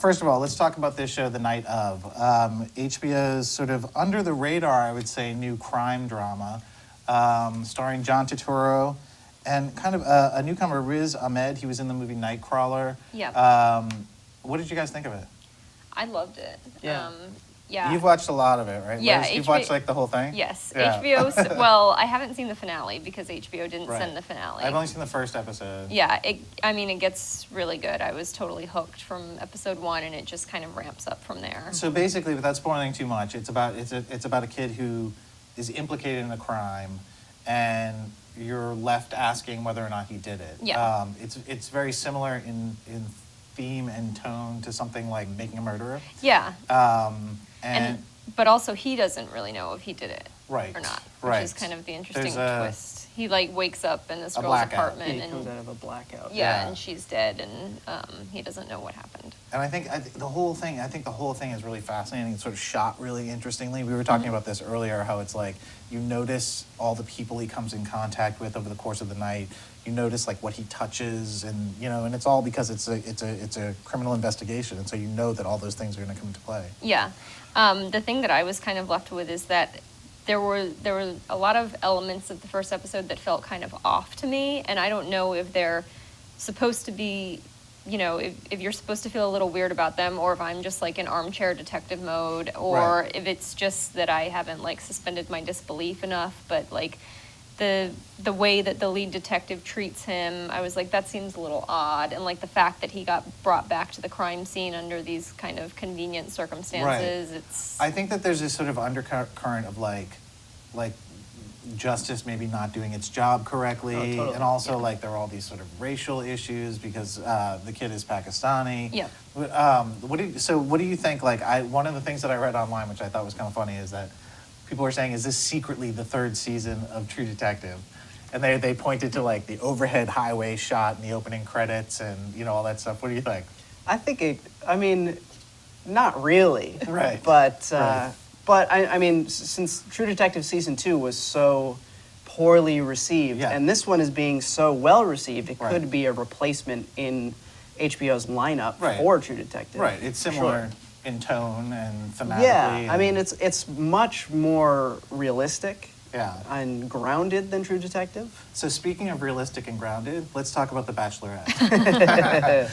first of all, let's talk about this show, The Night Of. HBO's sort of under the radar, I would say, new crime drama, starring John Turturro and kind of a newcomer, Riz Ahmed. He was in the movie Nightcrawler. Yeah. What did you guys think of it? I loved it. Yeah. Yeah. You've watched a lot of it, right? Yeah, Liz? You've watched like the whole thing? Yes. Yeah. HBO, well, I haven't seen the finale because HBO didn't Right. send the finale. I've only seen the first episode. Yeah, it gets really good. I was totally hooked from episode 1, and it just kind of ramps up from there. So basically, without spoiling too much, it's about a kid who is implicated in a crime, and you're left asking whether or not he did it. Yeah. It's very similar in theme and tone to something like Making a Murderer. Yeah. And but also he doesn't really know if he did it Right, or not, right. which is kind of the interesting There's a- twist. He like wakes up in this A girl's blackout. apartment He comes out and of a blackout. yeah, and she's dead, and he doesn't know what happened. And I think the whole thing is really fascinating. It's sort of shot really interestingly. We were talking about this earlier, how it's like you notice all the people he comes in contact with over the course of the night. You notice like what he touches, and and it's all because it's a criminal investigation, and so you know that all those things are going to come into play. Yeah. The thing that I was kind of left with is that there were a lot of elements of the first episode that felt kind of off to me, and I don't know if they're supposed to be, if you're supposed to feel a little weird about them, or if I'm just like in armchair detective mode, or Right. if it's just that I haven't like suspended my disbelief enough. But like the way that the lead detective treats him, I was like, that seems a little odd. And like the fact that he got brought back to the crime scene under these kind of convenient circumstances, it's... I think that there's this sort of undercurrent of like justice maybe not doing its job correctly, totally. and also like there are all these sort of racial issues because the kid is Pakistani. Yeah. What do you think? Like, one of the things that I read online, which I thought was kind of funny, is that people were saying, is this secretly the 3rd season of True Detective? And they pointed to like the overhead highway shot in the opening credits and all that stuff. What do you think? I think not really. Right. But Right. but I mean, since True Detective season 2 was so poorly received, Yeah. and this one is being so well received, it Right. could be a replacement in HBO's lineup Right. for True Detective. Right. It's similar Sure. in tone and thematically. Yeah, I mean, it's much more realistic Yeah. and grounded than True Detective. So speaking of realistic and grounded, let's talk about The Bachelorette.